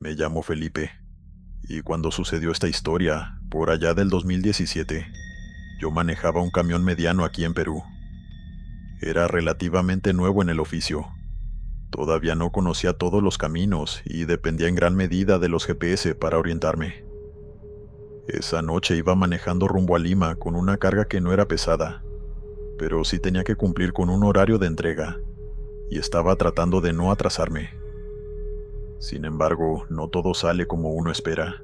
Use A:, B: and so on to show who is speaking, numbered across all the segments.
A: Me llamo Felipe, y cuando sucedió esta historia, por allá del 2017, yo manejaba un camión mediano aquí en Perú. Era relativamente nuevo en el oficio. Todavía no conocía todos los caminos y dependía en gran medida de los GPS para orientarme. Esa noche iba manejando rumbo a Lima con una carga que no era pesada, pero sí tenía que cumplir con un horario de entrega, y estaba tratando de no atrasarme. Sin embargo, no todo sale como uno espera,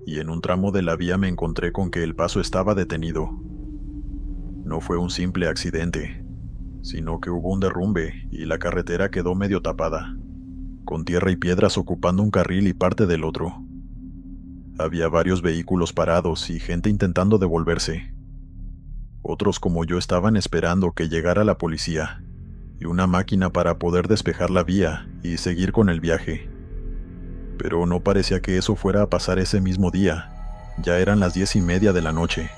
A: y en un tramo de la vía me encontré con que el paso estaba detenido. No fue un simple accidente, sino que hubo un derrumbe y la carretera quedó medio tapada, con tierra y piedras ocupando un carril y parte del otro. Había varios vehículos parados y gente intentando devolverse. Otros como yo estaban esperando que llegara la policía y una máquina para poder despejar la vía y seguir con el viaje. Pero no parecía que eso fuera a pasar ese mismo día. Ya eran las 10:30 de la noche.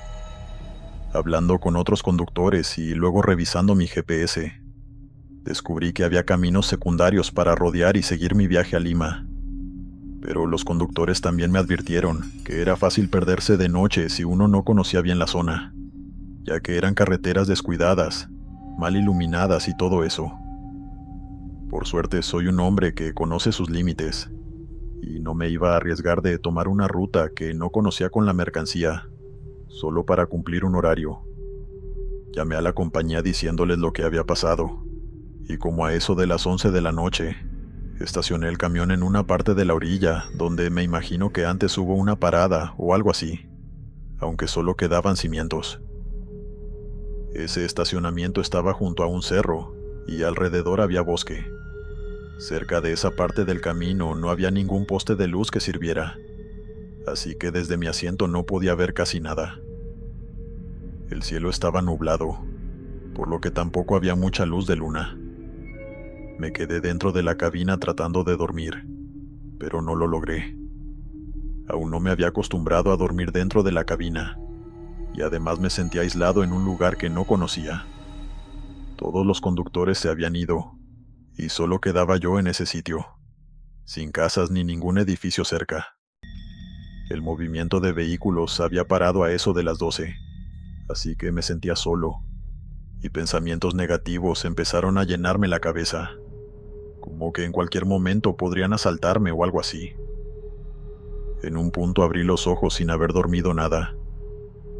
A: Hablando con otros conductores y luego revisando mi GPS, descubrí que había caminos secundarios para rodear y seguir mi viaje a Lima. Pero los conductores también me advirtieron que era fácil perderse de noche si uno no conocía bien la zona, ya que eran carreteras descuidadas, mal iluminadas y todo eso. Por suerte soy un hombre que conoce sus límites, y no me iba a arriesgar de tomar una ruta que no conocía con la mercancía, solo para cumplir un horario. Llamé a la compañía diciéndoles lo que había pasado, y como a eso de las 11 de la noche, estacioné el camión en una parte de la orilla donde me imagino que antes hubo una parada o algo así, aunque solo quedaban cimientos. Ese estacionamiento estaba junto a un cerro, y alrededor había bosque. Cerca de esa parte del camino no había ningún poste de luz que sirviera, así que desde mi asiento no podía ver casi nada. El cielo estaba nublado, por lo que tampoco había mucha luz de luna. Me quedé dentro de la cabina tratando de dormir, pero no lo logré. Aún no me había acostumbrado a dormir dentro de la cabina, y además me sentía aislado en un lugar que no conocía. Todos los conductores se habían ido, y solo quedaba yo en ese sitio, sin casas ni ningún edificio cerca. El movimiento de vehículos había parado a eso de las 12, así que me sentía solo, y pensamientos negativos empezaron a llenarme la cabeza, como que en cualquier momento podrían asaltarme o algo así. En un punto abrí los ojos sin haber dormido nada.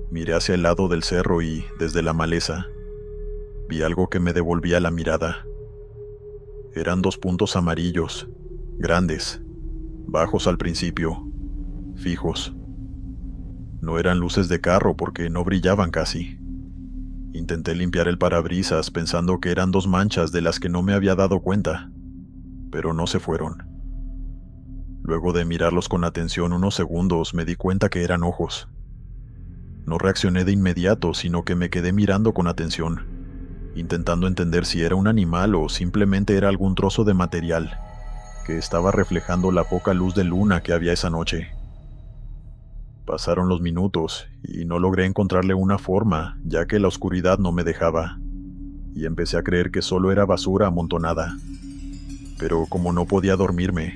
A: Miré hacia el lado del cerro y, desde la maleza, vi algo que me devolvía la mirada. Eran dos puntos amarillos, grandes, bajos al principio, fijos. No eran luces de carro porque no brillaban casi. Intenté limpiar el parabrisas pensando que eran dos manchas de las que no me había dado cuenta, pero no se fueron. Luego de mirarlos con atención unos segundos me di cuenta que eran ojos. No reaccioné de inmediato, sino que me quedé mirando con atención, intentando entender si era un animal o simplemente era algún trozo de material que estaba reflejando la poca luz de luna que había esa noche. Pasaron los minutos y no logré encontrarle una forma, ya que la oscuridad no me dejaba, y empecé a creer que solo era basura amontonada. Pero como no podía dormirme,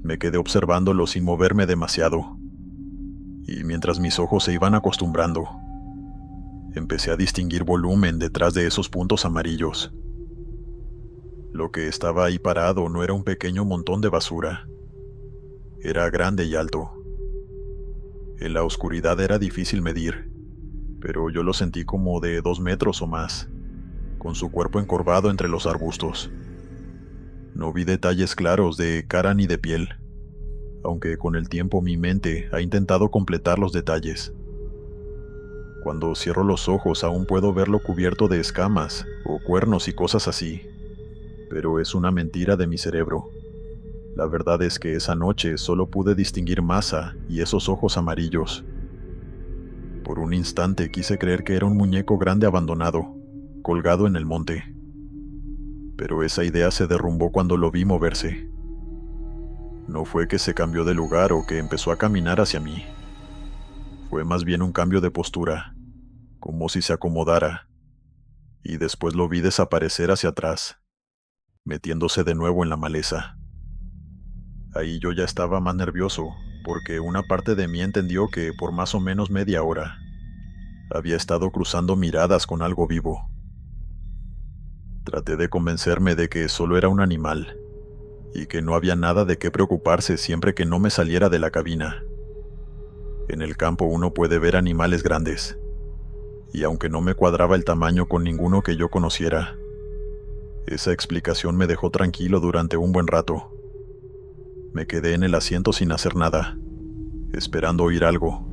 A: me quedé observándolo sin moverme demasiado, y mientras mis ojos se iban acostumbrando, empecé a distinguir volumen detrás de esos puntos amarillos. Lo que estaba ahí parado no era un pequeño montón de basura, era grande y alto. En la oscuridad era difícil medir, pero yo lo sentí como de 2 metros o más, con su cuerpo encorvado entre los arbustos. No vi detalles claros de cara ni de piel, aunque con el tiempo mi mente ha intentado completar los detalles. Cuando cierro los ojos aún puedo verlo cubierto de escamas o cuernos y cosas así, pero es una mentira de mi cerebro. La verdad es que esa noche solo pude distinguir masa y esos ojos amarillos. Por un instante quise creer que era un muñeco grande abandonado, colgado en el monte. Pero esa idea se derrumbó cuando lo vi moverse. No fue que se cambió de lugar o que empezó a caminar hacia mí. Fue más bien un cambio de postura, como si se acomodara, y después lo vi desaparecer hacia atrás, metiéndose de nuevo en la maleza. Ahí yo ya estaba más nervioso, porque una parte de mí entendió que por más o menos media hora había estado cruzando miradas con algo vivo. Traté de convencerme de que solo era un animal, y que no había nada de qué preocuparse siempre que no me saliera de la cabina. En el campo uno puede ver animales grandes, y aunque no me cuadraba el tamaño con ninguno que yo conociera, esa explicación me dejó tranquilo durante un buen rato. Me quedé en el asiento sin hacer nada, esperando oír algo,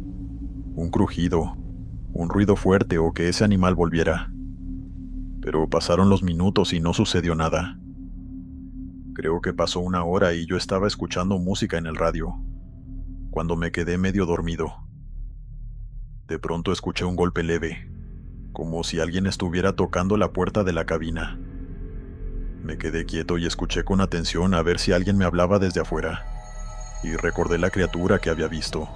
A: un crujido, un ruido fuerte o que ese animal volviera. Pero pasaron los minutos y no sucedió nada. Creo que pasó una hora y yo estaba escuchando música en el radio, cuando me quedé medio dormido. De pronto escuché un golpe leve, como si alguien estuviera tocando la puerta de la cabina. Me quedé quieto y escuché con atención a ver si alguien me hablaba desde afuera, y recordé la criatura que había visto.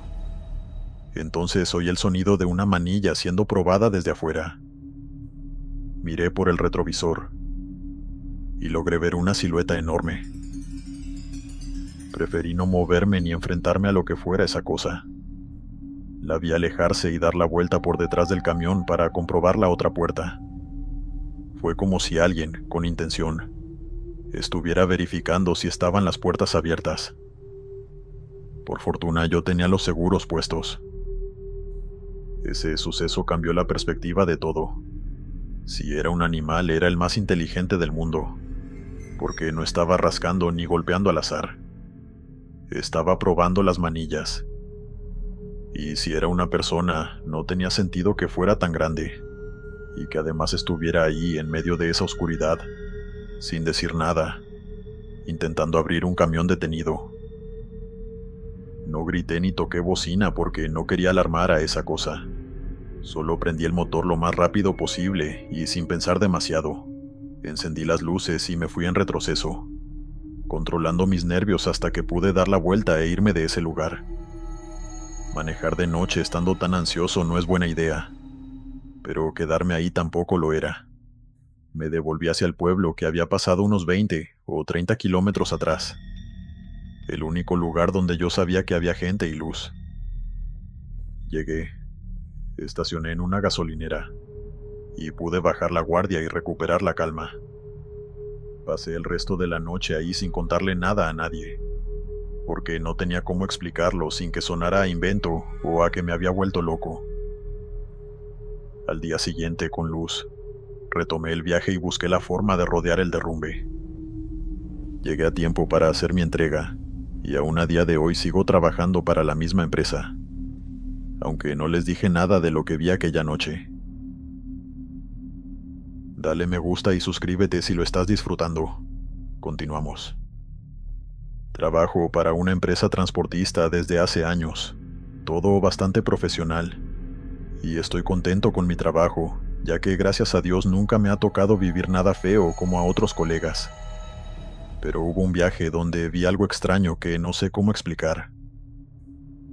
A: Entonces oí el sonido de una manilla siendo probada desde afuera. Miré por el retrovisor y logré ver una silueta enorme. Preferí no moverme ni enfrentarme a lo que fuera esa cosa. La vi alejarse y dar la vuelta por detrás del camión para comprobar la otra puerta. Fue como si alguien, con intención, estuviera verificando si estaban las puertas abiertas. Por fortuna yo tenía los seguros puestos. Ese suceso cambió la perspectiva de todo. Si era un animal, era el más inteligente del mundo, porque no estaba rascando ni golpeando al azar. Estaba probando las manillas. Y si era una persona, no tenía sentido que fuera tan grande, y que además estuviera ahí en medio de esa oscuridad, sin decir nada, intentando abrir un camión detenido. No grité ni toqué bocina porque no quería alarmar a esa cosa. Solo prendí el motor lo más rápido posible y sin pensar demasiado. Encendí las luces y me fui en retroceso, controlando mis nervios hasta que pude dar la vuelta e irme de ese lugar. Manejar de noche estando tan ansioso no es buena idea, pero quedarme ahí tampoco lo era. Me devolví hacia el pueblo que había pasado unos 20 o 30 kilómetros atrás, el único lugar donde yo sabía que había gente y luz. Llegué, estacioné en una gasolinera y pude bajar la guardia y recuperar la calma. Pasé el resto de la noche ahí sin contarle nada a nadie, porque no tenía cómo explicarlo sin que sonara a invento o a que me había vuelto loco. Al día siguiente, con luz, retomé el viaje y busqué la forma de rodear el derrumbe. Llegué a tiempo para hacer mi entrega, y aún a día de hoy sigo trabajando para la misma empresa, aunque no les dije nada de lo que vi aquella noche. Dale me gusta y suscríbete si lo estás disfrutando. Continuamos. Trabajo para una empresa transportista desde hace años, todo bastante profesional, y estoy contento con mi trabajo, ya que gracias a Dios nunca me ha tocado vivir nada feo como a otros colegas. Pero hubo un viaje donde vi algo extraño que no sé cómo explicar.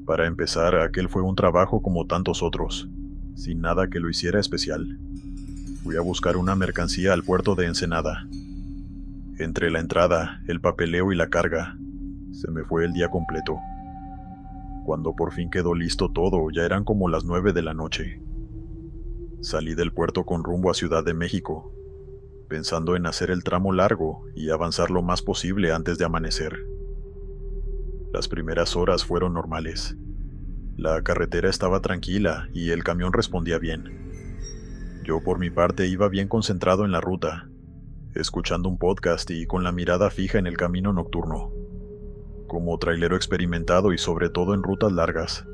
A: Para empezar, aquel fue un trabajo como tantos otros, sin nada que lo hiciera especial. Fui a buscar una mercancía al puerto de Ensenada. Entre la entrada, el papeleo y la carga, se me fue el día completo. Cuando por fin quedó listo todo, ya eran como las 9 de la noche. Salí del puerto con rumbo a Ciudad de México, pensando en hacer el tramo largo y avanzar lo más posible antes de amanecer. Las primeras horas fueron normales. La carretera estaba tranquila y el camión respondía bien. Yo por mi parte iba bien concentrado en la ruta, escuchando un podcast y con la mirada fija en el camino nocturno. Como trailero experimentado y sobre todo en rutas largas,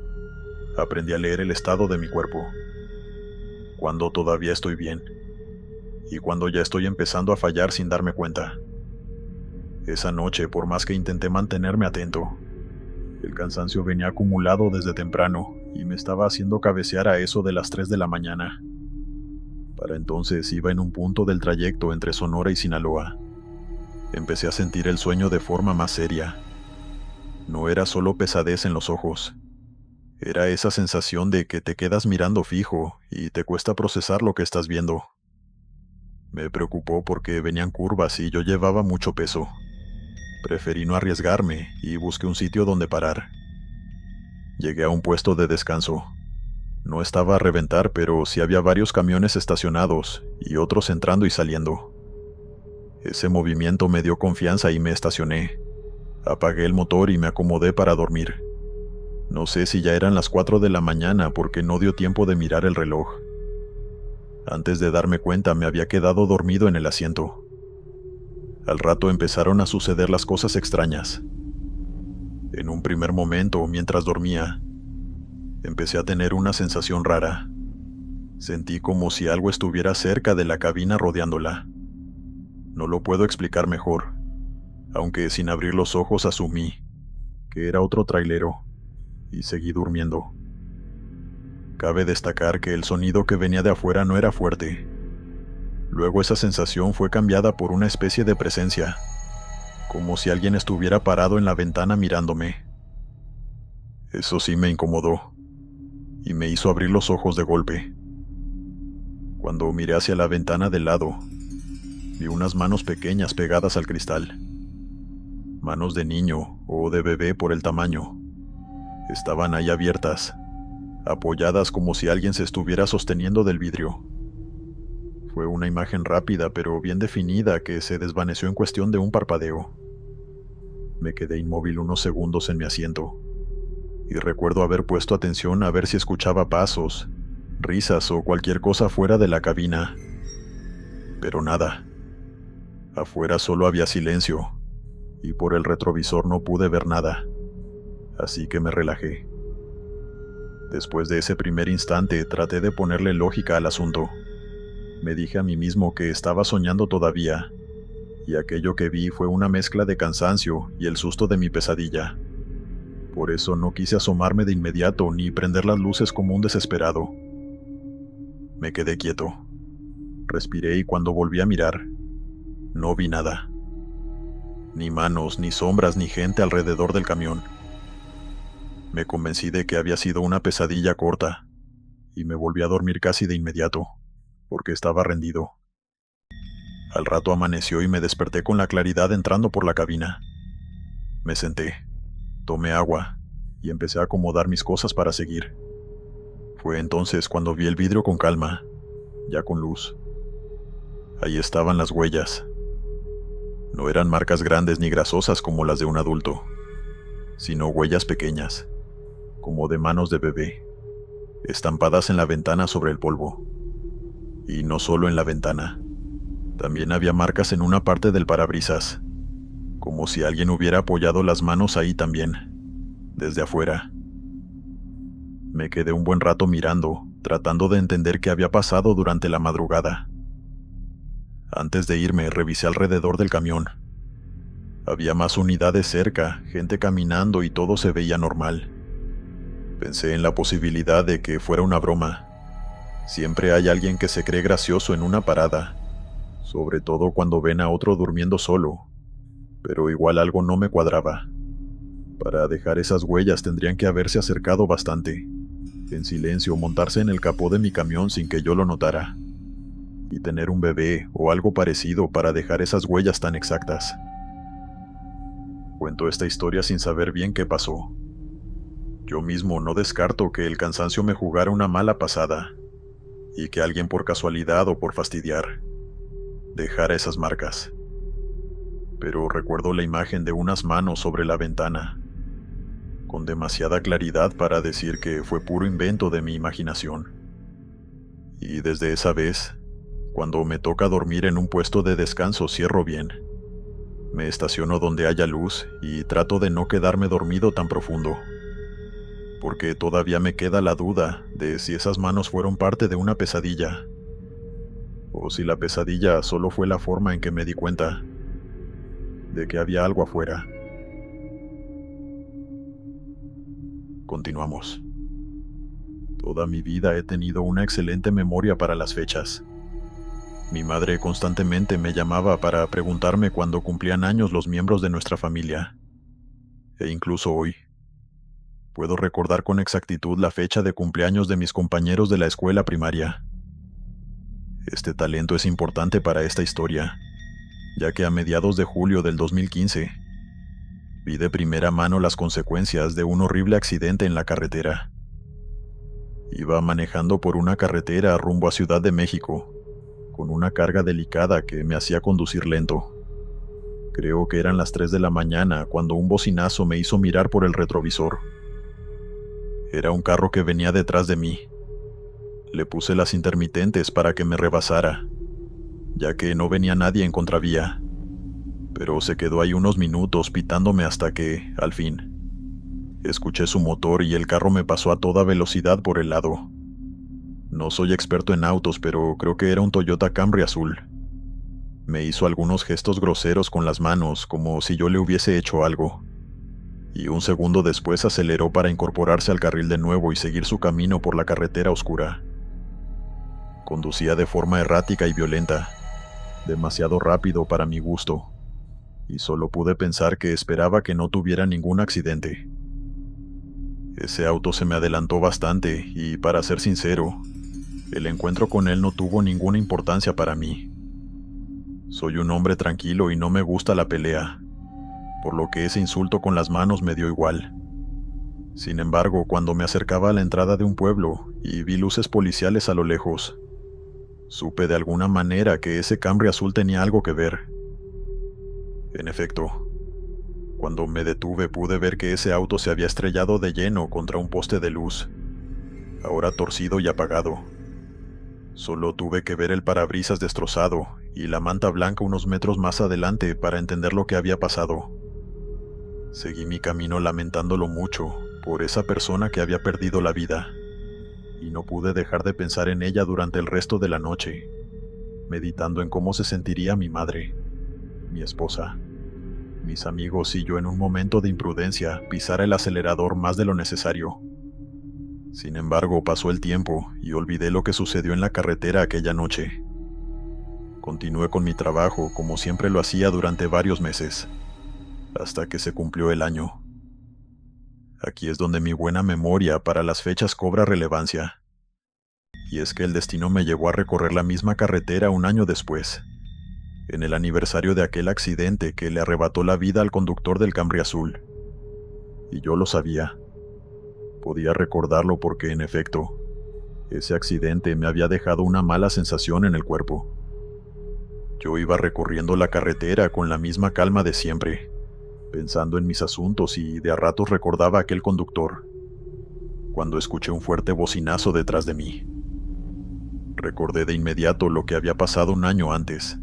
A: aprendí a leer el estado de mi cuerpo. Cuando todavía estoy bien, y cuando ya estoy empezando a fallar sin darme cuenta. Esa noche, por más que intenté mantenerme atento, el cansancio venía acumulado desde temprano y me estaba haciendo cabecear a eso de las 3 de la mañana. Para entonces iba en un punto del trayecto entre Sonora y Sinaloa. Empecé a sentir el sueño de forma más seria. No era solo pesadez en los ojos. Era esa sensación de que te quedas mirando fijo y te cuesta procesar lo que estás viendo. Me preocupó porque venían curvas y yo llevaba mucho peso. Preferí no arriesgarme y busqué un sitio donde parar. Llegué a un puesto de descanso. No estaba a reventar, pero sí había varios camiones estacionados y otros entrando y saliendo. Ese movimiento me dio confianza y me estacioné. Apagué el motor y me acomodé para dormir. No sé si ya eran las 4 de la mañana porque no dio tiempo de mirar el reloj. Antes de darme cuenta me había quedado dormido en el asiento. Al rato empezaron a suceder las cosas extrañas. En un primer momento, mientras dormía, empecé a tener una sensación rara. Sentí como si algo estuviera cerca de la cabina rodeándola. No lo puedo explicar mejor, aunque sin abrir los ojos asumí que era otro trailero y seguí durmiendo. Cabe destacar que el sonido que venía de afuera no era fuerte. Luego esa sensación fue cambiada por una especie de presencia, como si alguien estuviera parado en la ventana mirándome. Eso sí me incomodó y me hizo abrir los ojos de golpe. Cuando miré hacia la ventana del lado, vi unas manos pequeñas pegadas al cristal. Manos de niño o de bebé por el tamaño. Estaban ahí abiertas, apoyadas como si alguien se estuviera sosteniendo del vidrio. Fue una imagen rápida pero bien definida que se desvaneció en cuestión de un parpadeo. Me quedé inmóvil unos segundos en mi asiento, y recuerdo haber puesto atención a ver si escuchaba pasos, risas o cualquier cosa fuera de la cabina. Pero nada. Afuera solo había silencio, y por el retrovisor no pude ver nada, así que me relajé. Después de ese primer instante traté de ponerle lógica al asunto. Me dije a mí mismo que estaba soñando todavía, y aquello que vi fue una mezcla de cansancio y el susto de mi pesadilla. Por eso no quise asomarme de inmediato ni prender las luces como un desesperado. Me quedé quieto. Respiré y cuando volví a mirar, no vi nada. Ni manos, ni sombras, ni gente alrededor del camión. Me convencí de que había sido una pesadilla corta, y me volví a dormir casi de inmediato, porque estaba rendido. Al rato amaneció y me desperté con la claridad entrando por la cabina. Me senté, tomé agua, y empecé a acomodar mis cosas para seguir. Fue entonces cuando vi el vidrio con calma, ya con luz. Ahí estaban las huellas. No eran marcas grandes ni grasosas como las de un adulto, sino huellas pequeñas, como de manos de bebé, estampadas en la ventana sobre el polvo. Y no solo en la ventana, también había marcas en una parte del parabrisas, como si alguien hubiera apoyado las manos ahí también, desde afuera. Me quedé un buen rato mirando, tratando de entender qué había pasado durante la madrugada. Antes de irme, revisé alrededor del camión. Había más unidades cerca, gente caminando y todo se veía normal. Pensé en la posibilidad de que fuera una broma. Siempre hay alguien que se cree gracioso en una parada, sobre todo cuando ven a otro durmiendo solo, pero igual algo no me cuadraba. Para dejar esas huellas tendrían que haberse acercado bastante, en silencio, montarse en el capó de mi camión sin que yo lo notara, y tener un bebé o algo parecido para dejar esas huellas tan exactas. Cuento esta historia sin saber bien qué pasó. Yo mismo no descarto que el cansancio me jugara una mala pasada, y que alguien por casualidad o por fastidiar dejara esas marcas. Pero recuerdo la imagen de unas manos sobre la ventana, con demasiada claridad para decir que fue puro invento de mi imaginación. Y desde esa vez, cuando me toca dormir en un puesto de descanso, cierro bien. Me estaciono donde haya luz y trato de no quedarme dormido tan profundo, porque todavía me queda la duda de si esas manos fueron parte de una pesadilla, o si la pesadilla solo fue la forma en que me di cuenta de que había algo afuera. Continuamos. Toda mi vida he tenido una excelente memoria para las fechas. Mi madre constantemente me llamaba para preguntarme cuándo cumplían años los miembros de nuestra familia. E incluso hoy, puedo recordar con exactitud la fecha de cumpleaños de mis compañeros de la escuela primaria. Este talento es importante para esta historia, ya que a mediados de julio del 2015, Vi de primera mano las consecuencias de un horrible accidente en la carretera. Iba manejando por una carretera rumbo a Ciudad de México, con una carga delicada que me hacía conducir lento. Creo que eran las 3 de la mañana cuando un bocinazo me hizo mirar por el retrovisor. Era un carro que venía detrás de mí. Le puse las intermitentes para que me rebasara, ya que no venía nadie en contravía, pero se quedó ahí unos minutos pitándome hasta que, al fin, escuché su motor y el carro me pasó a toda velocidad por el lado. No soy experto en autos, pero creo que era un Toyota Camry azul. Me hizo algunos gestos groseros con las manos, como si yo le hubiese hecho algo, y un segundo después aceleró para incorporarse al carril de nuevo y seguir su camino por la carretera oscura. Conducía de forma errática y violenta, demasiado rápido para mi gusto, y solo pude pensar que esperaba que no tuviera ningún accidente. Ese auto se me adelantó bastante y, para ser sincero, el encuentro con él no tuvo ninguna importancia para mí. Soy un hombre tranquilo y no me gusta la pelea, por lo que ese insulto con las manos me dio igual. Sin embargo, cuando me acercaba a la entrada de un pueblo y vi luces policiales a lo lejos, supe de alguna manera que ese Camry azul tenía algo que ver. En efecto, cuando me detuve pude ver que ese auto se había estrellado de lleno contra un poste de luz, ahora torcido y apagado. Solo tuve que ver el parabrisas destrozado y la manta blanca unos metros más adelante para entender lo que había pasado. Seguí mi camino lamentándolo mucho por esa persona que había perdido la vida, y no pude dejar de pensar en ella durante el resto de la noche, meditando en cómo se sentiría mi madre, mi esposa, mis amigos si yo en un momento de imprudencia pisara el acelerador más de lo necesario. Sin embargo, pasó el tiempo y olvidé lo que sucedió en la carretera aquella noche. Continué con mi trabajo como siempre lo hacía durante varios meses, hasta que se cumplió el año. Aquí es donde mi buena memoria para las fechas cobra relevancia. Y es que el destino me llevó a recorrer la misma carretera un año después, en el aniversario de aquel accidente que le arrebató la vida al conductor del Camry azul. Y yo lo sabía. Podía recordarlo porque, en efecto, ese accidente me había dejado una mala sensación en el cuerpo. Yo iba recorriendo la carretera con la misma calma de siempre, pensando en mis asuntos y de a ratos recordaba a aquel conductor, cuando escuché un fuerte bocinazo detrás de mí. Recordé de inmediato lo que había pasado un año antes,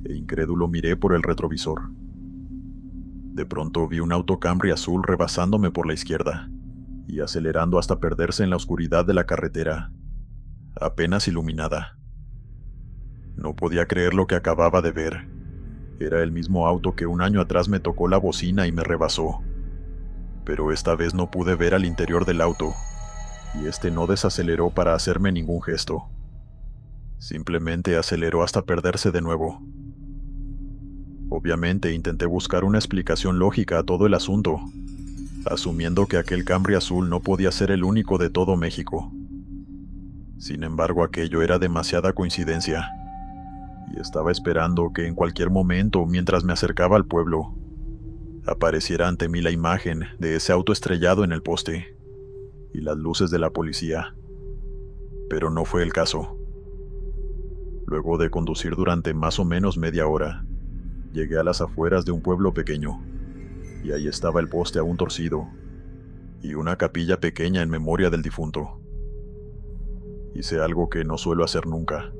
A: e incrédulo miré por el retrovisor. De pronto vi un auto Camry azul rebasándome por la izquierda y acelerando hasta perderse en la oscuridad de la carretera, apenas iluminada. No podía creer lo que acababa de ver. Era el mismo auto que un año atrás me tocó la bocina y me rebasó. Pero esta vez no pude ver al interior del auto, y este no desaceleró para hacerme ningún gesto. Simplemente aceleró hasta perderse de nuevo. Obviamente intenté buscar una explicación lógica a todo el asunto, asumiendo que aquel Camry azul no podía ser el único de todo México. Sin embargo, aquello era demasiada coincidencia, y estaba esperando que en cualquier momento, mientras me acercaba al pueblo, apareciera ante mí la imagen de ese auto estrellado en el poste y las luces de la policía. Pero no fue el caso. Luego de conducir durante más o menos media hora, llegué a las afueras de un pueblo pequeño, y ahí estaba el poste aún torcido, y una capilla pequeña en memoria del difunto. Hice algo que no suelo hacer nunca.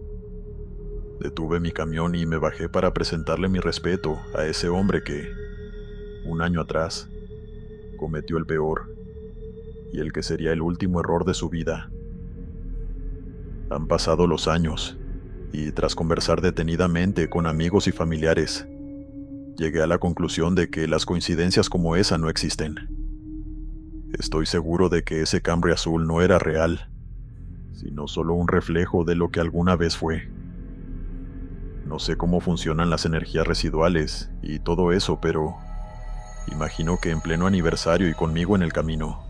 A: Detuve mi camión y me bajé para presentarle mi respeto a ese hombre que, un año atrás, cometió el peor, y el que sería el último error de su vida. Han pasado los años, y tras conversar detenidamente con amigos y familiares, llegué a la conclusión de que las coincidencias como esa no existen. Estoy seguro de que ese Camry azul no era real, sino solo un reflejo de lo que alguna vez fue. No sé cómo funcionan las energías residuales y todo eso, pero imagino que en pleno aniversario y conmigo en el camino,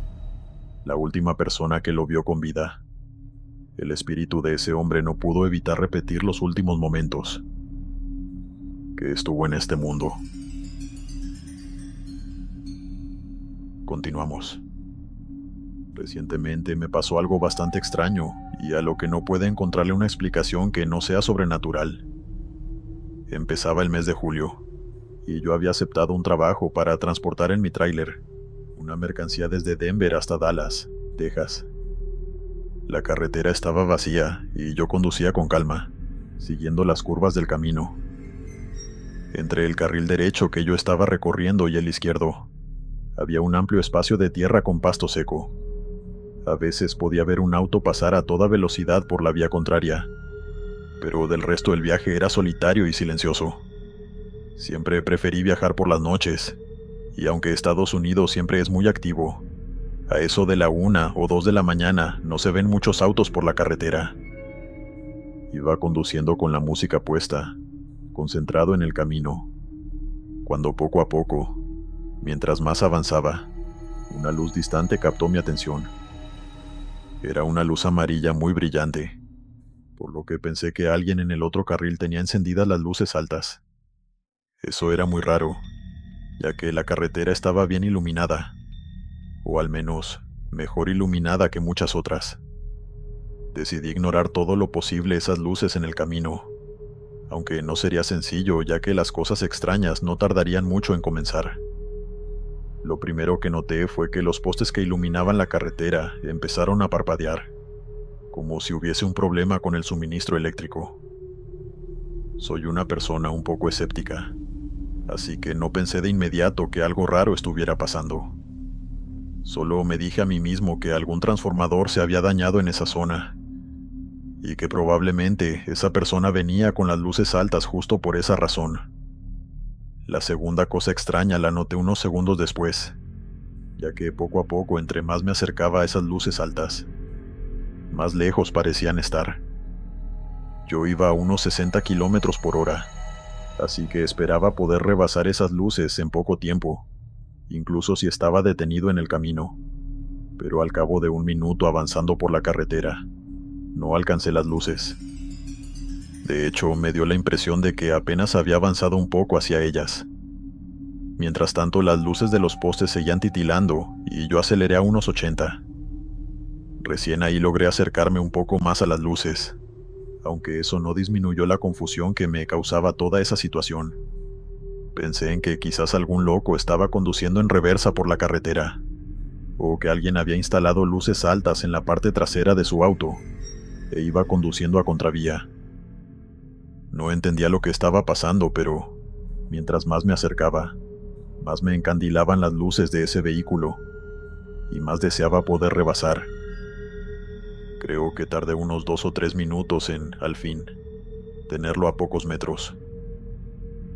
A: la última persona que lo vio con vida, el espíritu de ese hombre no pudo evitar repetir los últimos momentos que estuvo en este mundo. Continuamos. Recientemente me pasó algo bastante extraño y a lo que no puede encontrarle una explicación que no sea sobrenatural. Empezaba el mes de julio y yo había aceptado un trabajo para transportar en mi tráiler una mercancía desde Denver hasta Dallas, Texas. La carretera estaba vacía y yo conducía con calma, siguiendo las curvas del camino. Entre el carril derecho que yo estaba recorriendo y el izquierdo, había un amplio espacio de tierra con pasto seco. A veces podía ver un auto pasar a toda velocidad por la vía contraria, pero del resto el viaje era solitario y silencioso. Siempre preferí viajar por las noches, y aunque Estados Unidos siempre es muy activo, a eso de la 1 o 2 de la mañana no se ven muchos autos por la carretera. Iba conduciendo con la música puesta, concentrado en el camino, cuando poco a poco, mientras más avanzaba, una luz distante captó mi atención. Era una luz amarilla muy brillante, por lo que pensé que alguien en el otro carril tenía encendidas las luces altas. Eso era muy raro, ya que la carretera estaba bien iluminada, o al menos mejor iluminada que muchas otras. Decidí ignorar todo lo posible esas luces en el camino, aunque no sería sencillo ya que las cosas extrañas no tardarían mucho en comenzar. Lo primero que noté fue que los postes que iluminaban la carretera empezaron a parpadear, como si hubiese un problema con el suministro eléctrico. Soy una persona un poco escéptica, así que no pensé de inmediato que algo raro estuviera pasando. Solo me dije a mí mismo que algún transformador se había dañado en esa zona, y que probablemente esa persona venía con las luces altas justo por esa razón. La segunda cosa extraña la noté unos segundos después, ya que poco a poco entre más me acercaba a esas luces altas, más lejos parecían estar. Yo iba a unos 60 kilómetros por hora, así que esperaba poder rebasar esas luces en poco tiempo, incluso si estaba detenido en el camino. Pero al cabo de un minuto avanzando por la carretera, no alcancé las luces. De hecho, me dio la impresión de que apenas había avanzado un poco hacia ellas. Mientras tanto, las luces de los postes seguían titilando y yo aceleré a unos 80. Recién ahí logré acercarme un poco más a las luces, aunque eso no disminuyó la confusión que me causaba toda esa situación. Pensé en que quizás algún loco estaba conduciendo en reversa por la carretera, o que alguien había instalado luces altas en la parte trasera de su auto e iba conduciendo a contravía. No entendía lo que estaba pasando, pero mientras más me acercaba, más me encandilaban las luces de ese vehículo y más deseaba poder rebasar. Creo que tardé unos 2 o 3 minutos en, al fin, tenerlo a pocos metros.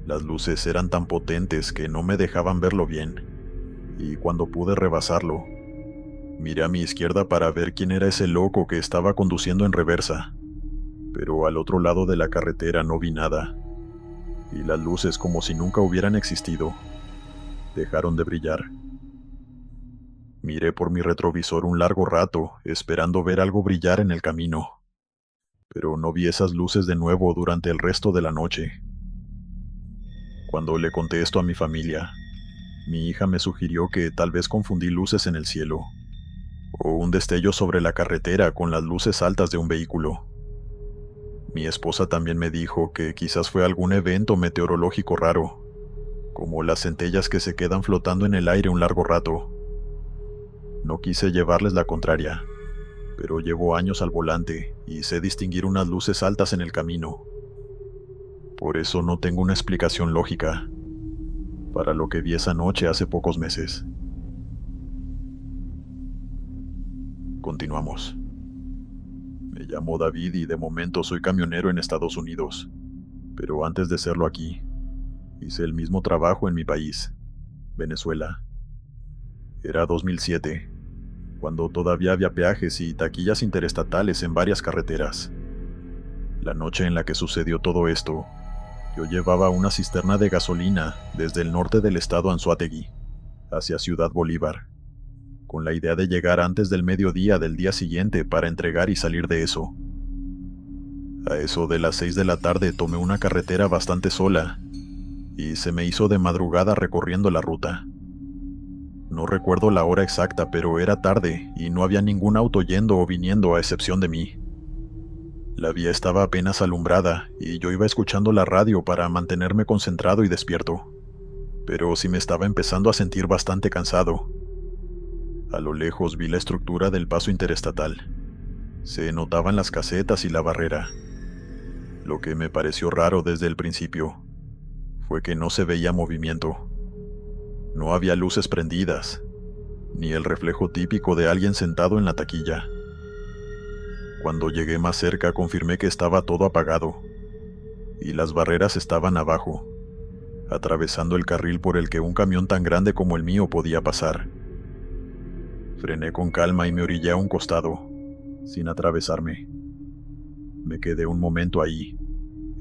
A: Las luces eran tan potentes que no me dejaban verlo bien, y cuando pude rebasarlo, miré a mi izquierda para ver quién era ese loco que estaba conduciendo en reversa, pero al otro lado de la carretera no vi nada, y las luces, como si nunca hubieran existido, dejaron de brillar. Miré por mi retrovisor un largo rato, esperando ver algo brillar en el camino, pero no vi esas luces de nuevo durante el resto de la noche. Cuando le conté esto a mi familia, mi hija me sugirió que tal vez confundí luces en el cielo, o un destello sobre la carretera con las luces altas de un vehículo. Mi esposa también me dijo que quizás fue algún evento meteorológico raro, como las centellas que se quedan flotando en el aire un largo rato. No quise llevarles la contraria, pero llevo años al volante y sé distinguir unas luces altas en el camino. Por eso no tengo una explicación lógica para lo que vi esa noche hace pocos meses. Continuamos. Me llamo David y de momento soy camionero en Estados Unidos, pero antes de serlo aquí, hice el mismo trabajo en mi país, Venezuela. Era 2007, cuando todavía había peajes y taquillas interestatales en varias carreteras. La noche en la que sucedió todo esto, yo llevaba una cisterna de gasolina desde el norte del estado Anzoátegui hacia Ciudad Bolívar, con la idea de llegar antes del mediodía del día siguiente para entregar y salir de eso. A eso de las 6 de la tarde tomé una carretera bastante sola, y se me hizo de madrugada recorriendo la ruta. No recuerdo la hora exacta, pero era tarde y no había ningún auto yendo o viniendo a excepción de mí. La vía estaba apenas alumbrada y yo iba escuchando la radio para mantenerme concentrado y despierto, pero sí me estaba empezando a sentir bastante cansado. A lo lejos vi la estructura del paso interestatal. Se notaban las casetas y la barrera. Lo que me pareció raro desde el principio fue que no se veía movimiento. No había luces prendidas, ni el reflejo típico de alguien sentado en la taquilla. Cuando llegué más cerca confirmé que estaba todo apagado, y las barreras estaban abajo, atravesando el carril por el que un camión tan grande como el mío podía pasar. Frené con calma y me orillé a un costado, sin atravesarme. Me quedé un momento ahí,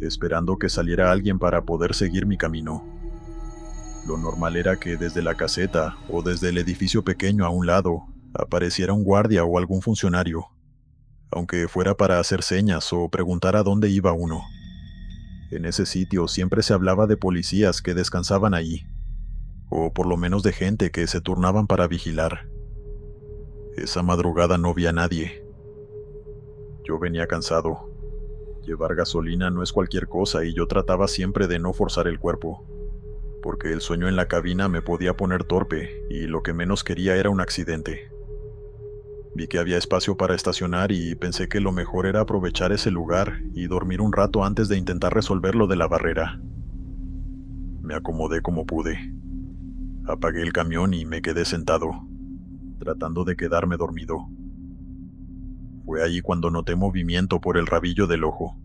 A: esperando que saliera alguien para poder seguir mi camino. Lo normal era que desde la caseta o desde el edificio pequeño a un lado apareciera un guardia o algún funcionario, aunque fuera para hacer señas o preguntar a dónde iba uno. En ese sitio siempre se hablaba de policías que descansaban ahí, o por lo menos de gente que se turnaban para vigilar. Esa madrugada no vi a nadie. Yo venía cansado. Llevar gasolina no es cualquier cosa y yo trataba siempre de no forzar el cuerpo, porque el sueño en la cabina me podía poner torpe y lo que menos quería era un accidente. Vi que había espacio para estacionar y pensé que lo mejor era aprovechar ese lugar y dormir un rato antes de intentar resolver lo de la barrera. Me acomodé como pude. Apagué el camión y me quedé sentado, tratando de quedarme dormido. Fue allí cuando noté movimiento por el rabillo del ojo.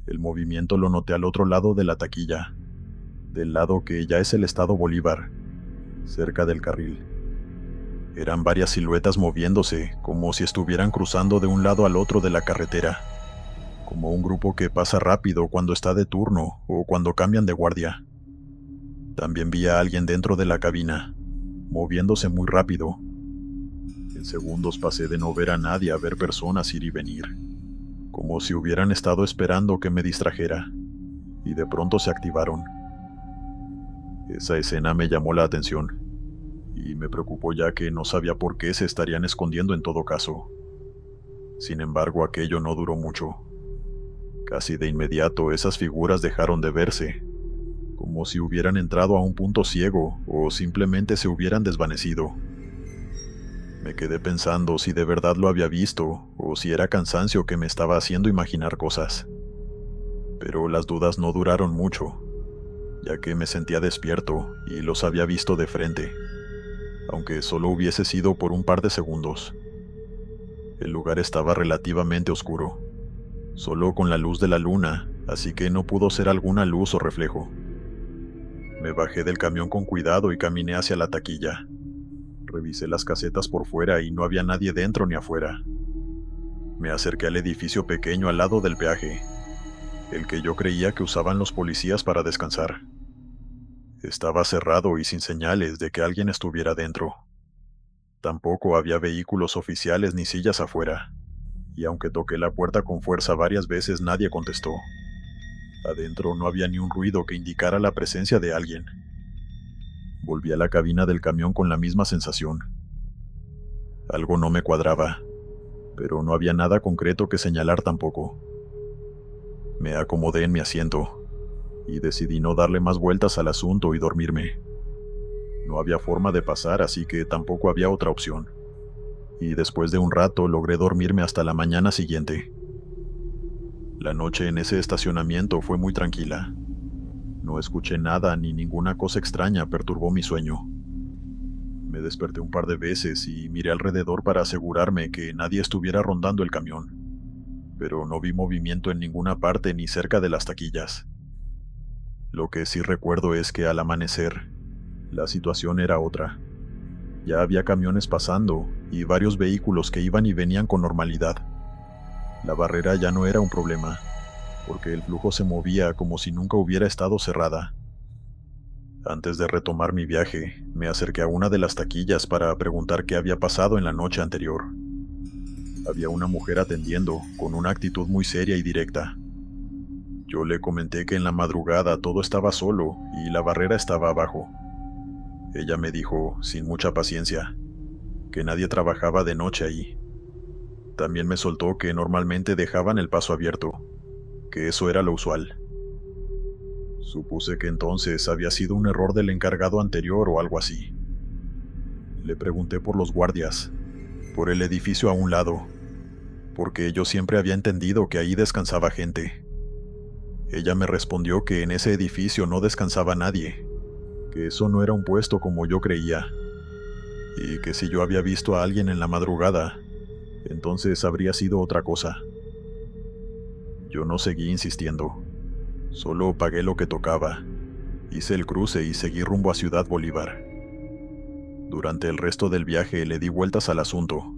A: El movimiento lo noté al otro lado de la taquilla, del lado que ya es el estado Bolívar, cerca del carril. Eran varias siluetas moviéndose, como si estuvieran cruzando de un lado al otro de la carretera, como un grupo que pasa rápido cuando está de turno o cuando cambian de guardia. También vi a alguien dentro de la cabina, moviéndose muy rápido. En segundos pasé de no ver a nadie a ver personas ir y venir, como si hubieran estado esperando que me distrajera, y de pronto se activaron. Esa escena me llamó la atención, y me preocupó ya que no sabía por qué se estarían escondiendo en todo caso. Sin embargo, aquello no duró mucho. Casi de inmediato esas figuras dejaron de verse, como si hubieran entrado a un punto ciego o simplemente se hubieran desvanecido. Me quedé pensando si de verdad lo había visto o si era cansancio que me estaba haciendo imaginar cosas. Pero las dudas no duraron mucho, ya que me sentía despierto y los había visto de frente, aunque solo hubiese sido por un par de segundos. El lugar estaba relativamente oscuro, solo con la luz de la luna, así que no pudo ser alguna luz o reflejo. Me bajé del camión con cuidado y caminé hacia la taquilla. Revisé las casetas por fuera y no había nadie dentro ni afuera. Me acerqué al edificio pequeño al lado del peaje, el que yo creía que usaban los policías para descansar. Estaba cerrado y sin señales de que alguien estuviera dentro. Tampoco había vehículos oficiales ni sillas afuera, y aunque toqué la puerta con fuerza varias veces nadie contestó. Adentro no había ni un ruido que indicara la presencia de alguien. Volví a la cabina del camión con la misma sensación. Algo no me cuadraba, pero no había nada concreto que señalar tampoco. Me acomodé en mi asiento y decidí no darle más vueltas al asunto y dormirme. No había forma de pasar, así que tampoco había otra opción. Y después de un rato logré dormirme hasta la mañana siguiente. La noche en ese estacionamiento fue muy tranquila. No escuché nada ni ninguna cosa extraña perturbó mi sueño. Me desperté un par de veces y miré alrededor para asegurarme que nadie estuviera rondando el camión, pero no vi movimiento en ninguna parte ni cerca de las taquillas. Lo que sí recuerdo es que al amanecer, la situación era otra. Ya había camiones pasando y varios vehículos que iban y venían con normalidad. La barrera ya no era un problema, porque el flujo se movía como si nunca hubiera estado cerrada. Antes de retomar mi viaje, me acerqué a una de las taquillas para preguntar qué había pasado en la noche anterior. Había una mujer atendiendo, con una actitud muy seria y directa. Yo le comenté que en la madrugada todo estaba solo y la barrera estaba abajo. Ella me dijo, sin mucha paciencia, que nadie trabajaba de noche ahí. También me soltó que normalmente dejaban el paso abierto, que eso era lo usual. Supuse que entonces había sido un error del encargado anterior o algo así. Le pregunté por los guardias, por el edificio a un lado, porque yo siempre había entendido que ahí descansaba gente. Ella me respondió que en ese edificio no descansaba nadie, que eso no era un puesto como yo creía, y que si yo había visto a alguien en la madrugada, entonces habría sido otra cosa. Yo no seguí insistiendo, solo pagué lo que tocaba, hice el cruce y seguí rumbo a Ciudad Bolívar. Durante el resto del viaje le di vueltas al asunto,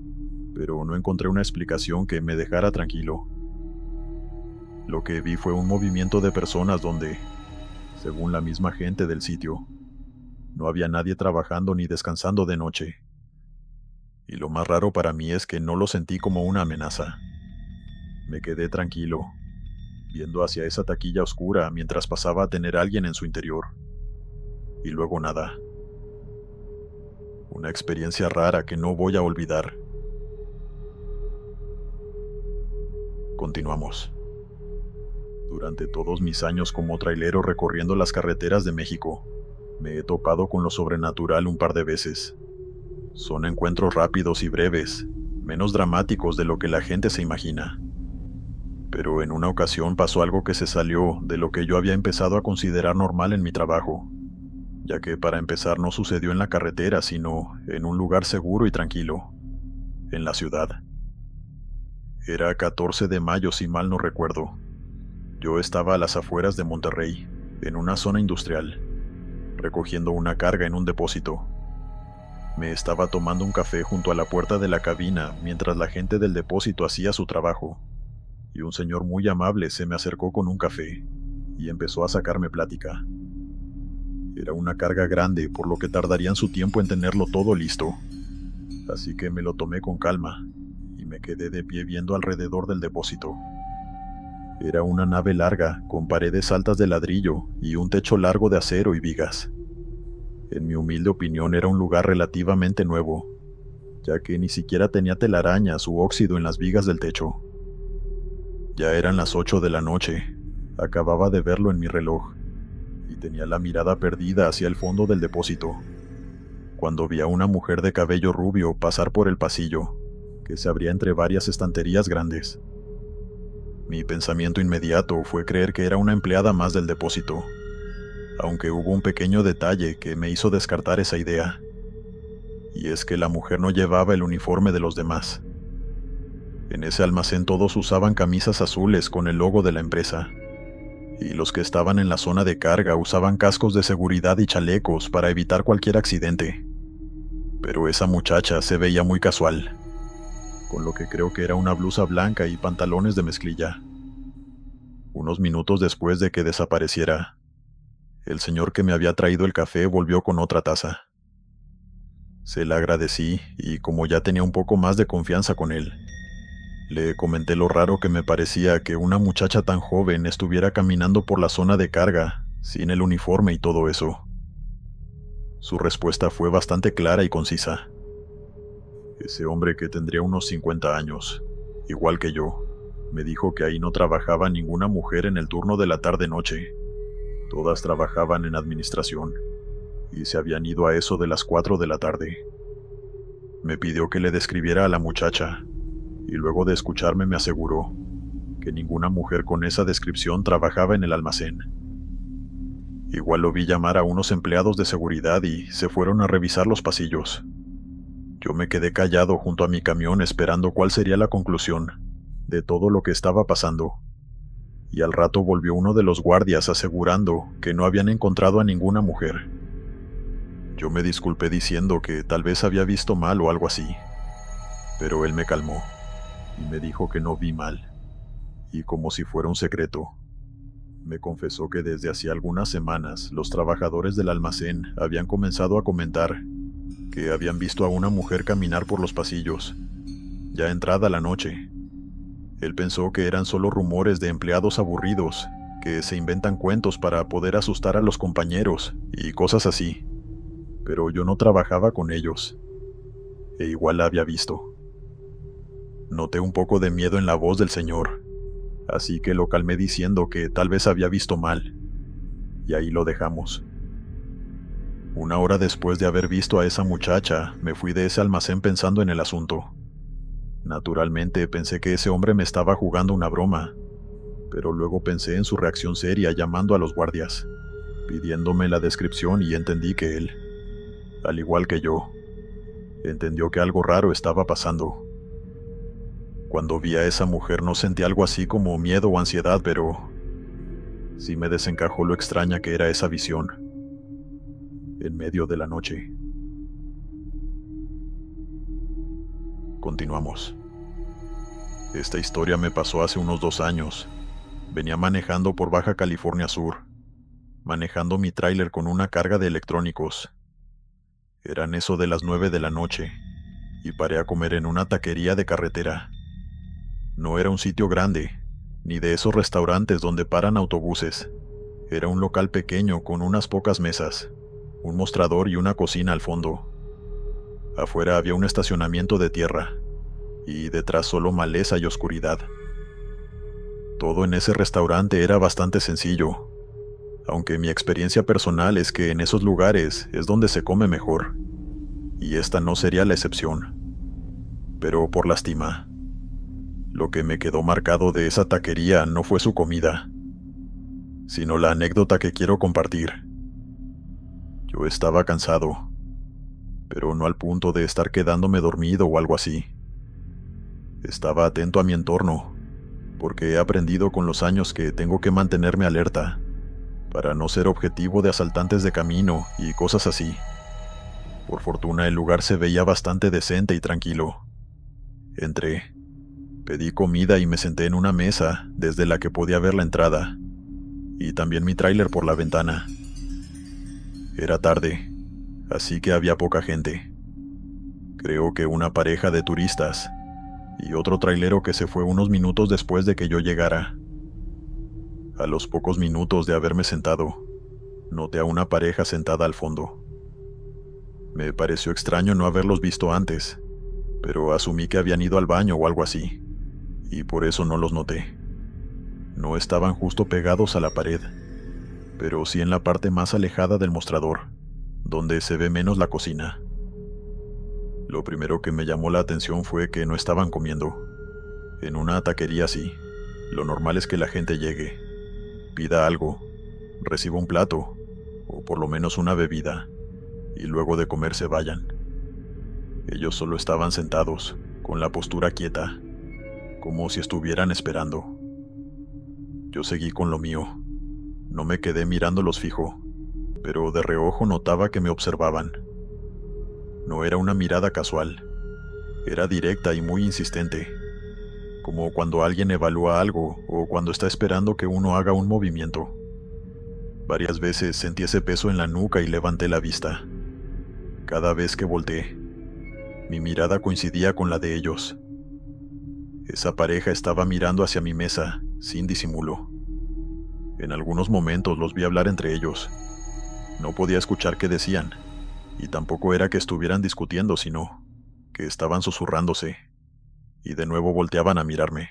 A: pero no encontré una explicación que me dejara tranquilo. Lo que vi fue un movimiento de personas donde, según la misma gente del sitio, no había nadie trabajando ni descansando de noche. Y lo más raro para mí es que no lo sentí como una amenaza. Me quedé tranquilo, viendo hacia esa taquilla oscura mientras pasaba a tener a alguien en su interior. Y luego nada. Una experiencia rara que no voy a olvidar. Continuamos. Durante todos mis años como trailero recorriendo las carreteras de México, me he topado con lo sobrenatural un par de veces. Son encuentros rápidos y breves, menos dramáticos de lo que la gente se imagina. Pero en una ocasión pasó algo que se salió de lo que yo había empezado a considerar normal en mi trabajo, ya que para empezar no sucedió en la carretera, sino en un lugar seguro y tranquilo, en la ciudad. Era 14 de mayo si mal no recuerdo. Yo estaba a las afueras de Monterrey, en una zona industrial, recogiendo una carga en un depósito. Me estaba tomando un café junto a la puerta de la cabina mientras la gente del depósito hacía su trabajo, y un señor muy amable se me acercó con un café y empezó a sacarme plática. Era una carga grande, por lo que tardarían su tiempo en tenerlo todo listo, así que me lo tomé con calma y me quedé de pie viendo alrededor del depósito. Era una nave larga, con paredes altas de ladrillo y un techo largo de acero y vigas. En mi humilde opinión era un lugar relativamente nuevo, ya que ni siquiera tenía telarañas u óxido en las vigas del techo. Ya eran las 8 de la noche, acababa de verlo en mi reloj, y tenía la mirada perdida hacia el fondo del depósito, cuando vi a una mujer de cabello rubio pasar por el pasillo, que se abría entre varias estanterías grandes. Mi pensamiento inmediato fue creer que era una empleada más del depósito, aunque hubo un pequeño detalle que me hizo descartar esa idea, y es que la mujer no llevaba el uniforme de los demás. En ese almacén todos usaban camisas azules con el logo de la empresa, y los que estaban en la zona de carga usaban cascos de seguridad y chalecos para evitar cualquier accidente. Pero esa muchacha se veía muy casual, con lo que creo que era una blusa blanca y pantalones de mezclilla. Unos minutos después de que desapareciera, el señor que me había traído el café volvió con otra taza. Se la agradecí y como ya tenía un poco más de confianza con él, le comenté lo raro que me parecía que una muchacha tan joven estuviera caminando por la zona de carga, sin el uniforme y todo eso. Su respuesta fue bastante clara y concisa. Ese hombre, que tendría unos 50 años, igual que yo, me dijo que ahí no trabajaba ninguna mujer en el turno de la tarde-noche. Todas trabajaban en administración, y se habían ido a eso de las 4 de la tarde. Me pidió que le describiera a la muchacha, y luego de escucharme me aseguró que ninguna mujer con esa descripción trabajaba en el almacén. Igual lo vi llamar a unos empleados de seguridad y se fueron a revisar los pasillos. Yo me quedé callado junto a mi camión esperando cuál sería la conclusión de todo lo que estaba pasando. Y al rato volvió uno de los guardias asegurando que no habían encontrado a ninguna mujer. Yo me disculpé diciendo que tal vez había visto mal o algo así, pero él me calmó y me dijo que no vi mal, y como si fuera un secreto, me confesó que desde hacía algunas semanas los trabajadores del almacén habían comenzado a comentar que habían visto a una mujer caminar por los pasillos, ya entrada la noche. Él pensó que eran solo rumores de empleados aburridos, que se inventan cuentos para poder asustar a los compañeros y cosas así. pero yo no trabajaba con ellos, e igual la había visto. Noté un poco de miedo en la voz del señor, así que lo calmé diciendo que tal vez había visto mal, y ahí lo dejamos. Una hora después de haber visto a esa muchacha, me fui de ese almacén pensando en el asunto. Naturalmente pensé que ese hombre me estaba jugando una broma, pero luego pensé en su reacción seria llamando a los guardias, pidiéndome la descripción, y entendí que él, al igual que yo, entendió que algo raro estaba pasando. Cuando vi a esa mujer no sentí algo así como miedo o ansiedad, pero sí me desencajó lo extraña que era esa visión, en medio de la noche. Continuamos. Esta historia me pasó hace unos 2 años. Venía manejando por Baja California Sur, manejando mi tráiler con una carga de electrónicos. Eran eso de las 9 de la noche, y paré a comer en una taquería de carretera. No era un sitio grande, ni de esos restaurantes donde paran autobuses. Era un local pequeño con unas pocas mesas, un mostrador y una cocina al fondo. Afuera había un estacionamiento de tierra, y detrás solo maleza y oscuridad. Todo en ese restaurante era bastante sencillo, aunque mi experiencia personal es que en esos lugares es donde se come mejor, y esta no sería la excepción. Pero por lástima, lo que me quedó marcado de esa taquería no fue su comida, sino la anécdota que quiero compartir. Yo estaba cansado, pero no al punto de estar quedándome dormido o algo así. Estaba atento a mi entorno, porque he aprendido con los años que tengo que mantenerme alerta, para no ser objetivo de asaltantes de camino y cosas así. Por fortuna el lugar se veía bastante decente y tranquilo. Entré, pedí comida y me senté en una mesa desde la que podía ver la entrada, y también mi tráiler por la ventana. Era tarde, así que había poca gente. Creo que una pareja de turistas, y otro trailero que se fue unos minutos después de que yo llegara. A los pocos minutos de haberme sentado, noté a una pareja sentada al fondo. Me pareció extraño no haberlos visto antes, pero asumí que habían ido al baño o algo así, y por eso no los noté. No estaban justo pegados a la pared, pero sí en la parte más alejada del mostrador, donde se ve menos la cocina. Lo primero que me llamó la atención fue que no estaban comiendo. En una taquería así, lo normal es que la gente llegue, pida algo, reciba un plato, o por lo menos una bebida, y luego de comer se vayan. Ellos solo estaban sentados, con la postura quieta, como si estuvieran esperando. Yo seguí con lo mío. No me quedé mirándolos fijo, pero de reojo notaba que me observaban. No era una mirada casual, era directa y muy insistente, como cuando alguien evalúa algo o cuando está esperando que uno haga un movimiento. Varias veces sentí ese peso en la nuca y levanté la vista. Cada vez que volteé, mi mirada coincidía con la de ellos. Esa pareja estaba mirando hacia mi mesa, sin disimulo. En algunos momentos los vi hablar entre ellos. No podía escuchar qué decían, y tampoco era que estuvieran discutiendo, sino que estaban susurrándose, y de nuevo volteaban a mirarme.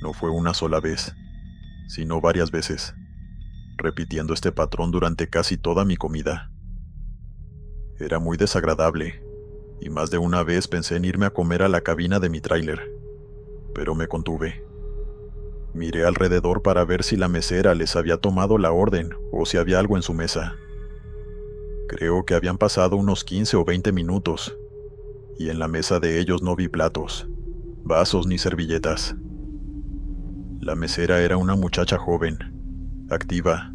A: No fue una sola vez, sino varias veces, repitiendo este patrón durante casi toda mi comida. Era muy desagradable, y más de una vez pensé en irme a comer a la cabina de mi tráiler, pero me contuve. Miré alrededor para ver si la mesera les había tomado la orden o si había algo en su mesa. Creo que habían pasado unos 15 o 20 minutos, y en la mesa de ellos no vi platos, vasos ni servilletas. La mesera era una muchacha joven, activa,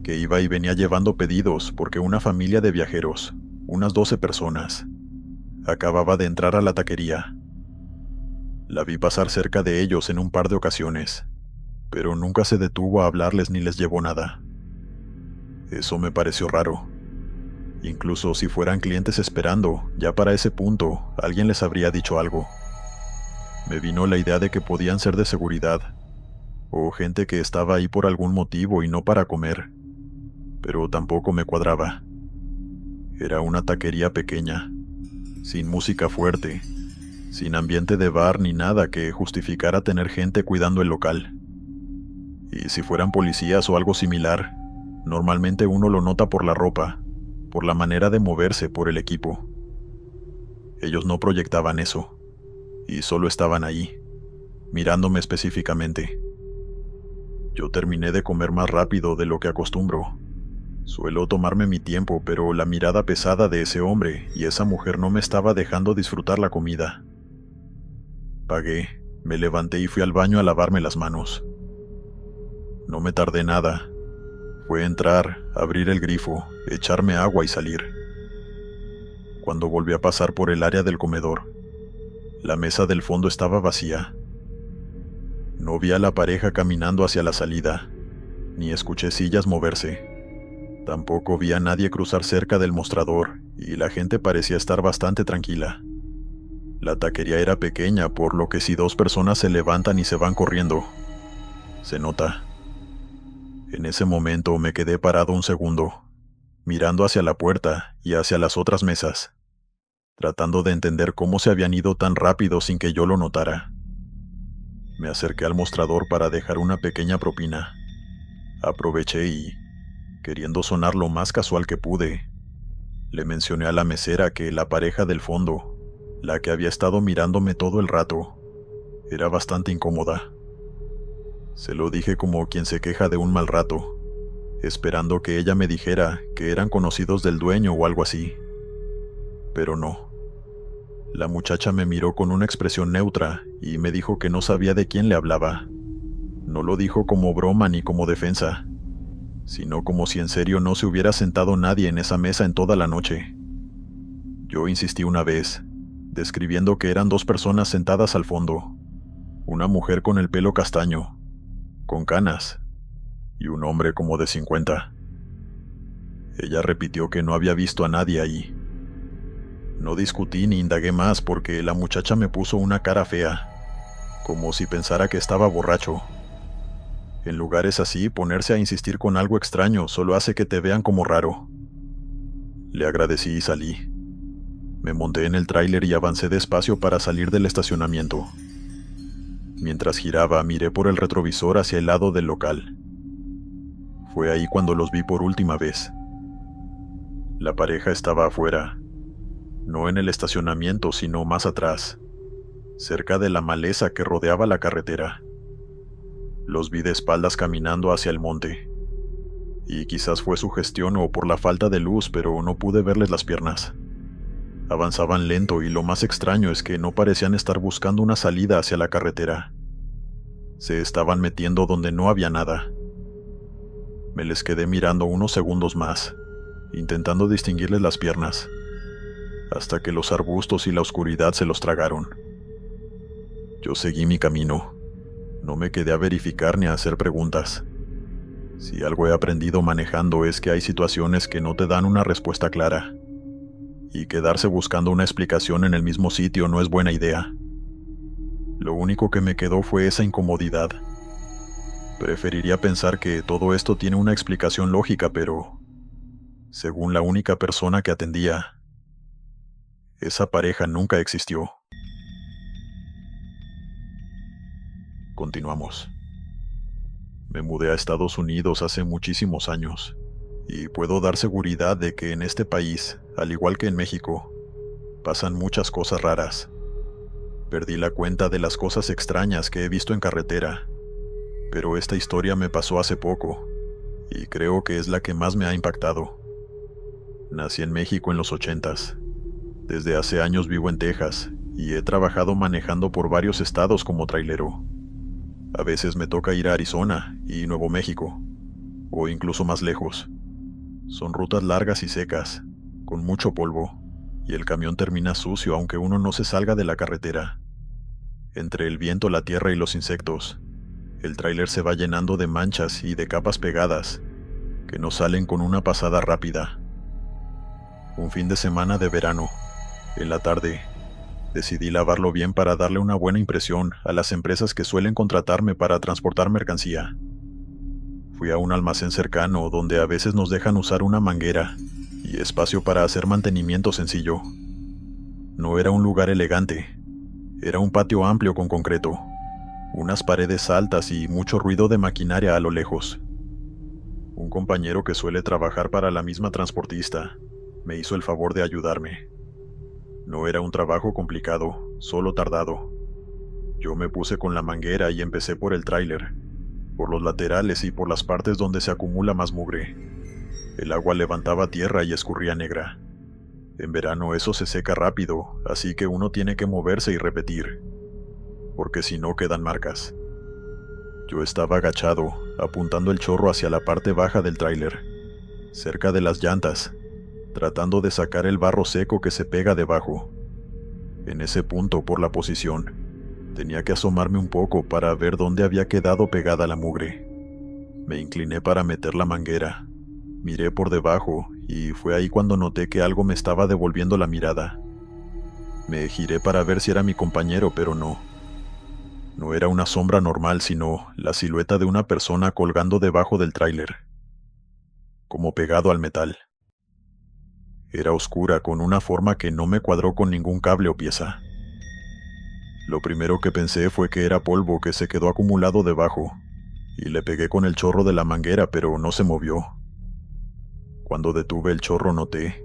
A: que iba y venía llevando pedidos porque una familia de viajeros, unas 12 personas, acababa de entrar a la taquería. La vi pasar cerca de ellos en un par de ocasiones, pero nunca se detuvo a hablarles ni les llevó nada. Eso me pareció raro. Incluso si fueran clientes esperando, ya para ese punto, alguien les habría dicho algo. Me vino la idea de que podían ser de seguridad, o gente que estaba ahí por algún motivo y no para comer, pero tampoco me cuadraba. Era una taquería pequeña, sin música fuerte, sin ambiente de bar ni nada que justificara tener gente cuidando el local. Y si fueran policías o algo similar, normalmente uno lo nota por la ropa, por la manera de moverse, por el equipo. Ellos no proyectaban eso, y solo estaban ahí, mirándome específicamente. Yo terminé de comer más rápido de lo que acostumbro. Suelo tomarme mi tiempo, pero la mirada pesada de ese hombre y esa mujer no me estaba dejando disfrutar la comida. Pagué, me levanté y fui al baño a lavarme las manos. No me tardé nada. Fue entrar, abrir el grifo, echarme agua y salir. Cuando volví a pasar por el área del comedor, la mesa del fondo estaba vacía. No vi a la pareja caminando hacia la salida, ni escuché sillas moverse. Tampoco vi a nadie cruzar cerca del mostrador, y la gente parecía estar bastante tranquila. La taquería era pequeña, por lo que si dos personas se levantan y se van corriendo, se nota. En ese momento me quedé parado un segundo, mirando hacia la puerta y hacia las otras mesas, tratando de entender cómo se habían ido tan rápido sin que yo lo notara. Me acerqué al mostrador para dejar una pequeña propina. Aproveché y, queriendo sonar lo más casual que pude, le mencioné a la mesera que la pareja del fondo, la que había estado mirándome todo el rato, era bastante incómoda. Se lo dije como quien se queja de un mal rato, esperando que ella me dijera que eran conocidos del dueño o algo así. Pero no. La muchacha me miró con una expresión neutra y me dijo que no sabía de quién le hablaba. No lo dijo como broma ni como defensa, sino como si en serio no se hubiera sentado nadie en esa mesa en toda la noche. Yo insistí una vez, describiendo que eran dos personas sentadas al fondo, una mujer con el pelo castaño, con canas, y un hombre como de 50. Ella repitió que no había visto a nadie ahí. No discutí ni indagué más porque la muchacha me puso una cara fea, como si pensara que estaba borracho. En lugares así, ponerse a insistir con algo extraño solo hace que te vean como raro. Le agradecí y salí. Me monté en el tráiler y avancé despacio para salir del estacionamiento. Mientras giraba, miré por el retrovisor hacia el lado del local. Fue ahí cuando los vi por última vez. La pareja estaba afuera, no en el estacionamiento, sino más atrás, cerca de la maleza que rodeaba la carretera. Los vi de espaldas caminando hacia el monte, y quizás fue sugestión o por la falta de luz, pero no pude verles las piernas. Avanzaban lento y lo más extraño es que no parecían estar buscando una salida hacia la carretera. Se estaban metiendo donde no había nada. Me les quedé mirando unos segundos más, intentando distinguirles las piernas, hasta que los arbustos y la oscuridad se los tragaron. Yo seguí mi camino. No me quedé a verificar ni a hacer preguntas. Si algo he aprendido manejando es que hay situaciones que no te dan una respuesta clara, y quedarse buscando una explicación en el mismo sitio no es buena idea. Lo único que me quedó fue esa incomodidad. Preferiría pensar que todo esto tiene una explicación lógica, pero, según la única persona que atendía, esa pareja nunca existió. Continuamos. Me mudé a Estados Unidos hace muchísimos años, y puedo dar seguridad de que en este país, al igual que en México, pasan muchas cosas raras. Perdí la cuenta de las cosas extrañas que he visto en carretera, pero esta historia me pasó hace poco, y creo que es la que más me ha impactado. Nací en México en los 80s. Desde hace años vivo en Texas, y he trabajado manejando por varios estados como trailero. A veces me toca ir a Arizona y Nuevo México, o incluso más lejos. Son rutas largas y secas, con mucho polvo, y el camión termina sucio aunque uno no se salga de la carretera. Entre el viento, la tierra y los insectos, el tráiler se va llenando de manchas y de capas pegadas, que no salen con una pasada rápida. Un fin de semana de verano, en la tarde, decidí lavarlo bien para darle una buena impresión a las empresas que suelen contratarme para transportar mercancía. Fui a un almacén cercano donde a veces nos dejan usar una manguera y espacio para hacer mantenimiento sencillo. No era un lugar elegante, era un patio amplio con concreto, unas paredes altas y mucho ruido de maquinaria a lo lejos. Un compañero que suele trabajar para la misma transportista me hizo el favor de ayudarme. No era un trabajo complicado, solo tardado. Yo me puse con la manguera y empecé por el tráiler, por los laterales y por las partes donde se acumula más mugre. El agua levantaba tierra y escurría negra. En verano eso se seca rápido, así que uno tiene que moverse y repetir, porque si no quedan marcas. Yo estaba agachado, apuntando el chorro hacia la parte baja del tráiler, cerca de las llantas, tratando de sacar el barro seco que se pega debajo. En ese punto, por la posición, tenía que asomarme un poco para ver dónde había quedado pegada la mugre. Me incliné para meter la manguera. Miré por debajo y fue ahí cuando noté que algo me estaba devolviendo la mirada. Me giré para ver si era mi compañero, pero no. No era una sombra normal, sino la silueta de una persona colgando debajo del tráiler, como pegado al metal. Era oscura, con una forma que no me cuadró con ningún cable o pieza. Lo primero que pensé fue que era polvo que se quedó acumulado debajo, y le pegué con el chorro de la manguera, pero no se movió. Cuando detuve el chorro noté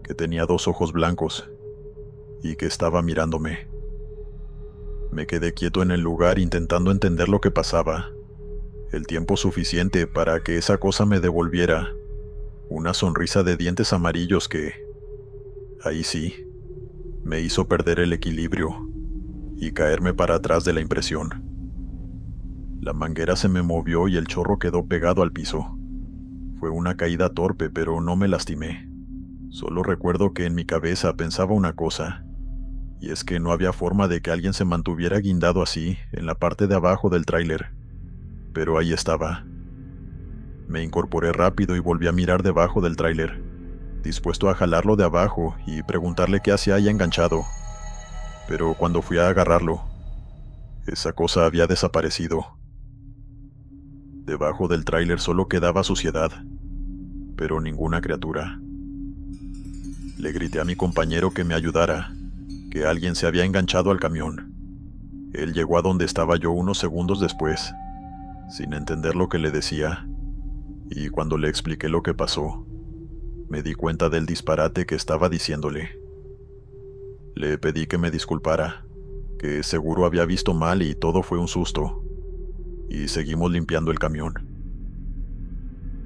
A: que tenía 2 ojos blancos y que estaba mirándome. Me quedé quieto en el lugar intentando entender lo que pasaba, el tiempo suficiente para que esa cosa me devolviera una sonrisa de dientes amarillos que, ahí sí, me hizo perder el equilibrio y caerme para atrás de la impresión. La manguera se me movió y el chorro quedó pegado al piso. Fue una caída torpe, pero no me lastimé. Solo recuerdo que en mi cabeza pensaba una cosa, y es que no había forma de que alguien se mantuviera guindado así en la parte de abajo del tráiler. Pero ahí estaba. Me incorporé rápido y volví a mirar debajo del tráiler, dispuesto a jalarlo de abajo y preguntarle qué hacía ahí enganchado. Pero cuando fui a agarrarlo, esa cosa había desaparecido. Debajo del tráiler solo quedaba suciedad, pero ninguna criatura. Le grité a mi compañero que me ayudara, que alguien se había enganchado al camión. Él llegó a donde estaba yo unos segundos después, sin entender lo que le decía, y cuando le expliqué lo que pasó, me di cuenta del disparate que estaba diciéndole. Le pedí que me disculpara, que seguro había visto mal y todo fue un susto, y seguimos limpiando el camión.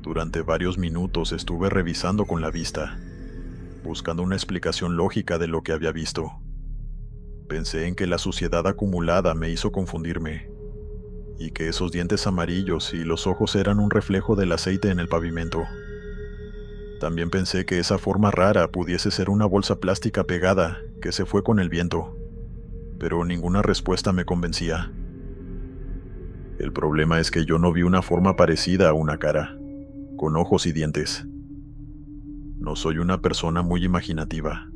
A: Durante varios minutos estuve revisando con la vista, buscando una explicación lógica de lo que había visto. Pensé en que la suciedad acumulada me hizo confundirme, y que esos dientes amarillos y los ojos eran un reflejo del aceite en el pavimento. También pensé que esa forma rara pudiese ser una bolsa plástica pegada que se fue con el viento, pero ninguna respuesta me convencía. El problema es que yo no vi una forma parecida a una cara, con ojos y dientes. No soy una persona muy imaginativa,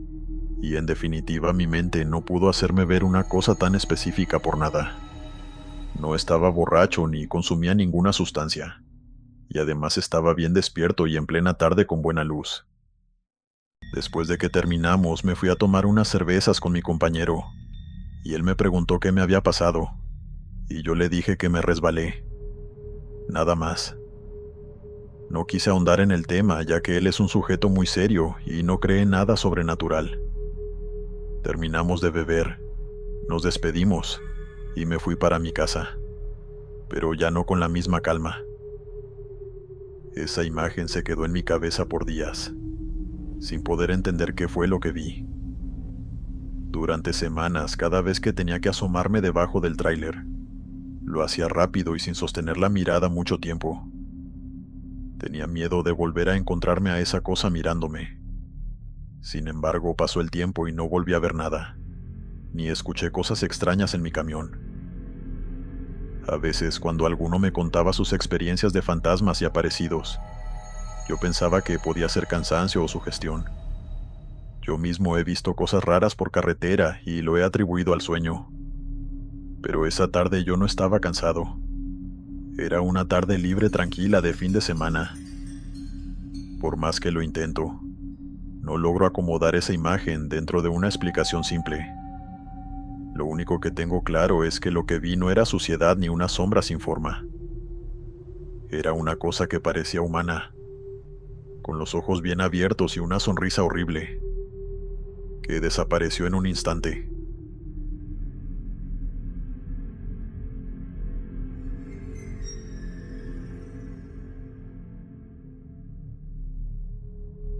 A: y en definitiva mi mente no pudo hacerme ver una cosa tan específica por nada. No estaba borracho ni consumía ninguna sustancia, y además estaba bien despierto y en plena tarde con buena luz. Después de que terminamos, me fui a tomar unas cervezas con mi compañero, y él me preguntó qué me había pasado, y yo le dije que me resbalé. Nada más. No quise ahondar en el tema, ya que él es un sujeto muy serio y no cree en nada sobrenatural. Terminamos de beber, nos despedimos, y me fui para mi casa, pero ya no con la misma calma. Esa imagen se quedó en mi cabeza por días, sin poder entender qué fue lo que vi. Durante semanas, cada vez que tenía que asomarme debajo del tráiler, lo hacía rápido y sin sostener la mirada mucho tiempo. Tenía miedo de volver a encontrarme a esa cosa mirándome. Sin embargo, pasó el tiempo y no volví a ver nada, ni escuché cosas extrañas en mi camión. A veces, cuando alguno me contaba sus experiencias de fantasmas y aparecidos, yo pensaba que podía ser cansancio o sugestión. Yo mismo he visto cosas raras por carretera y lo he atribuido al sueño. Pero esa tarde yo no estaba cansado. Era una tarde libre tranquila de fin de semana. Por más que lo intento, No logro acomodar esa imagen dentro de una explicación simple. Lo único que tengo claro es que lo que vi no era suciedad ni una sombra sin forma. Era una cosa que parecía humana, con los ojos bien abiertos y una sonrisa horrible, que desapareció en un instante.